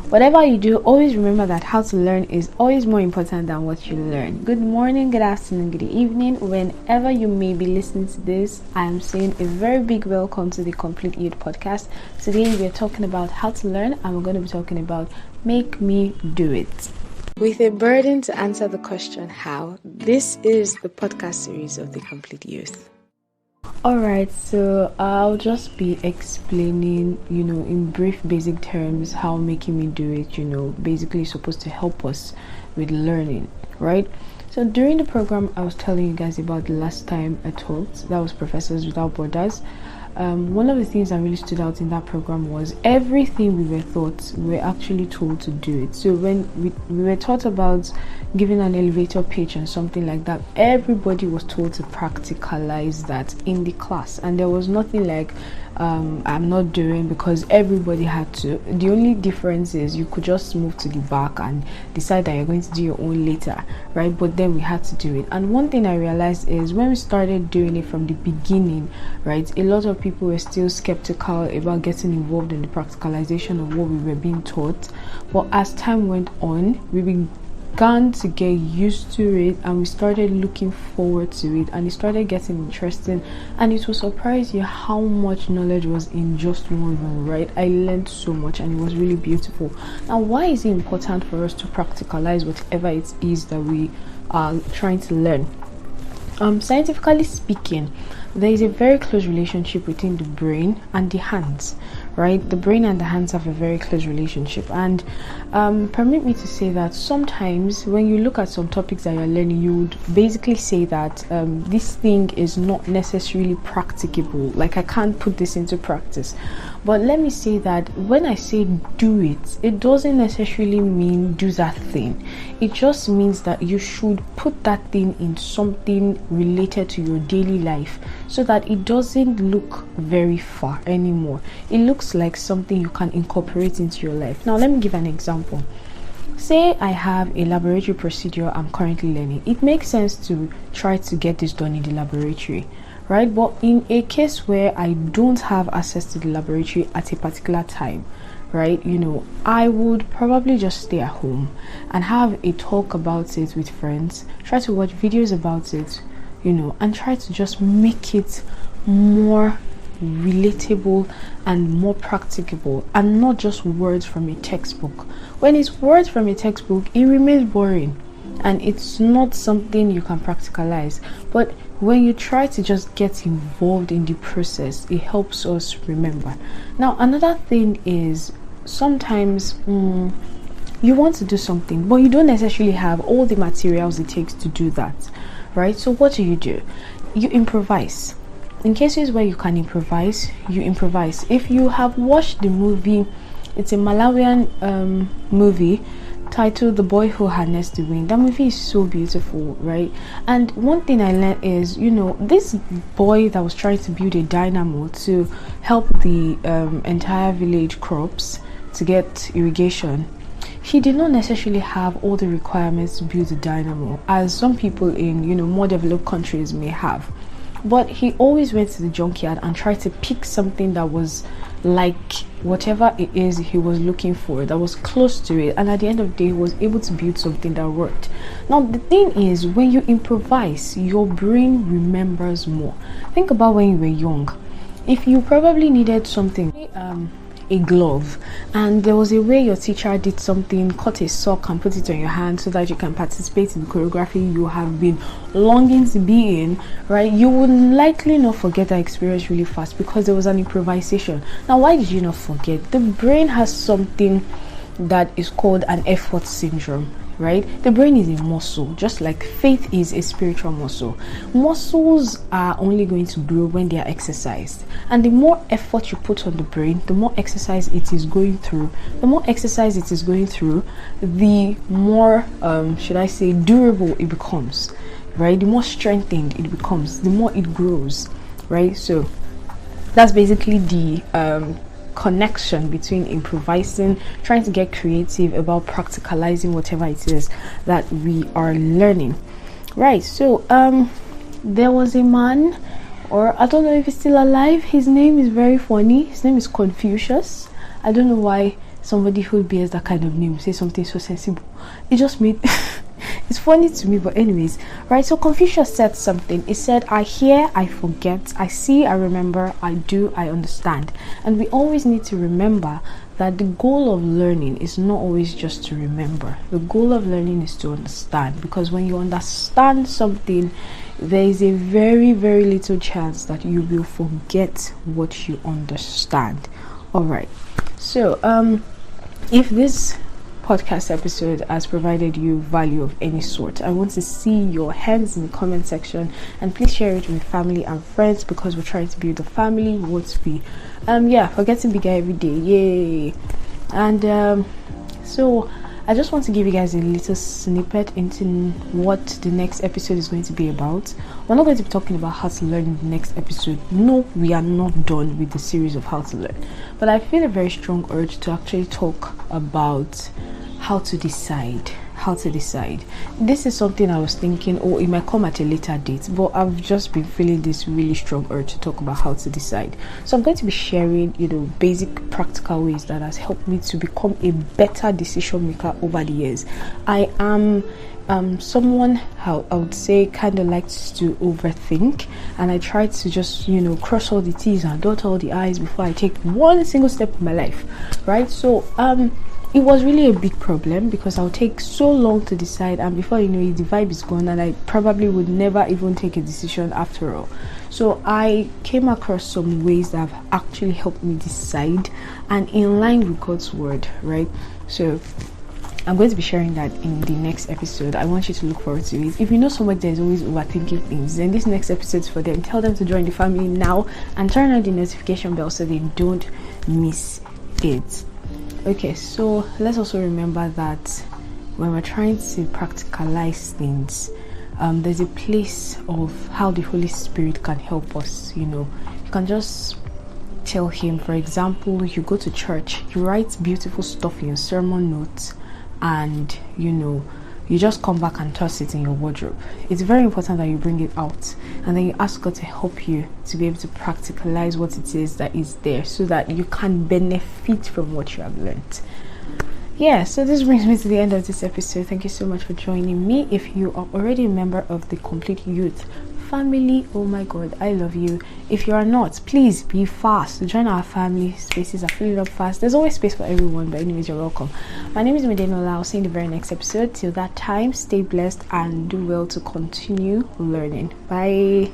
Whatever you do, always remember that how to learn is always more important than what you learn. Good morning, good afternoon, good evening. Whenever you may be listening to this, I am saying a very big welcome to the Complete Youth Podcast. Today we are talking about how to learn, and we're going to be talking about Make Me Do It. With a burden to answer the question how, this is the podcast series of the Complete Youth. Alright, so I'll just be explaining, in brief basic terms how making me do it, basically supposed to help us with learning, right? So during the program I was telling you guys about the last time I taught, that was Professors Without Borders. One of the things that really stood out in that program was everything we were actually told to do it. So when we were taught about giving an elevator pitch and something like that, everybody was told to practicalize that in the class, and there was nothing like I'm not doing, because everybody had to. The only difference is you could just move to the back and decide that you're going to do your own later, right? But then we had to do it. And one thing I realized is when we started doing it from the beginning, right, a lot of people were still skeptical about getting involved in the practicalization of what we were being taught. But as time went on, we began to get used to it, and we started looking forward to it, and it started getting interesting, and it will surprise you how much knowledge was in just one room, right? I learned so much, and it was really beautiful. Now, why is it important for us to practicalize whatever it is that we are trying to learn? Scientifically speaking, there is a very close relationship between the brain and the hands, right? The brain and the hands have a very close relationship, and permit me to say that sometimes when you look at some topics that you're learning, you would basically say that this thing is not necessarily practicable, like I can't put this into practice. But let me say that when I say do it, it doesn't necessarily mean do that thing. It just means that you should put that thing in something related to your daily life, so that it doesn't look very far anymore. It looks like something you can incorporate into your life. Now, let me give an example. Say I have a laboratory procedure I'm currently learning. It makes sense to try to get this done in the laboratory, right? But in a case where I don't have access to the laboratory at a particular time, right, I would probably just stay at home and have a talk about it with friends, try to watch videos about it, and try to just make it more relatable and more practicable, and not just words from a textbook. When it's words from a textbook, it remains boring and it's not something you can practicalize. But when you try to just get involved in the process, it helps us remember. Now, another thing is sometimes you want to do something, but you don't necessarily have all the materials it takes to do that, right? So what do? You improvise. In cases where you can improvise, you improvise. If you have watched the movie, it's a Malawian movie titled The Boy Who Harnessed the Wind. That movie is so beautiful, right? And one thing I learned is, this boy that was trying to build a dynamo to help the entire village crops to get irrigation, he did not necessarily have all the requirements to build a dynamo, as some people in more developed countries may have. But he always went to the junkyard and tried to pick something that was like whatever it is he was looking for, that was close to it, and at the end of the day he was able to build something that worked. Now, the thing is, when you improvise, your brain remembers more. Think about when you were young. If you probably needed something, a glove, and there was a way your teacher did something, cut a sock and put it on your hand so that you can participate in the choreography you have been longing to be in, right? You would likely not forget that experience really fast, because there was an improvisation. Now, why did you not forget? The brain has something that is called an effort syndrome, right? The brain is a muscle, just like faith is a spiritual muscle. Muscles are only going to grow when they are exercised, and the more effort you put on the brain, the more exercise it is going through. The more exercise it is going through, the more durable it becomes, right? The more strengthened it becomes, the more it grows, right? So that's basically the connection between improvising, trying to get creative about practicalizing whatever it is that we are learning, right? So there was a man, or I don't know if he's still alive. His name is very funny. His name is Confucius. I don't know why somebody who bears that kind of name say something so sensible. It just made it's funny to me, but anyways, right? So Confucius said something. He said, I hear, I forget, I see, I remember, I do, I understand. And we always need to remember that the goal of learning is not always just to remember. The goal of learning is to understand, because when you understand something, there is a very, very little chance that you will forget what you understand. All right. So if this podcast episode has provided you value of any sort, I want to see your hands in the comment section, and please share it with family and friends, because we're trying to build a family. We want to be we're getting bigger every day. Yay. And so I just want to give you guys a little snippet into what the next episode is going to be about. We're not going to be talking about how to learn in the next episode. No, we are not done with the series of how to learn, but I feel a very strong urge to actually talk about how to decide. This is something I was thinking, it might come at a later date, but I've just been feeling this really strong urge to talk about how to decide. So I'm going to be sharing, basic practical ways that has helped me to become a better decision maker over the years. I am someone, how I would say, kind of likes to overthink, and I try to just cross all the T's and dot all the I's before I take one single step in my life, right? So it was really a big problem, because I'll take so long to decide, and before you know it, the vibe is gone, and I probably would never even take a decision after all. So I came across some ways that have actually helped me decide, and in line with God's word, right? So I'm going to be sharing that in the next episode. I want you to look forward to it. If you know somebody that is always overthinking things, then this next episode is for them. Tell them to join the family now and turn on the notification bell so they don't miss it. Okay, so let's also remember that when we're trying to practicalize things, there's a place of how the Holy Spirit can help us. You can just tell him, for example, you go to church, you write beautiful stuff in your sermon notes, and you just come back and toss it in your wardrobe. It's very important that you bring it out, and then you ask God to help you to be able to practicalize what it is that is there, so that you can benefit from what you have learned. So this brings me to the end of this episode. Thank you so much for joining me. If you are already a member of the Complete Youth family, oh my God, I love you. If you are not, please be fast to join our family. Spaces are filling up fast. There's always space for everyone, but anyways, you're welcome. My name is Medenola. I'll see you in the very next episode. Till that time, stay blessed and do well to continue learning. Bye.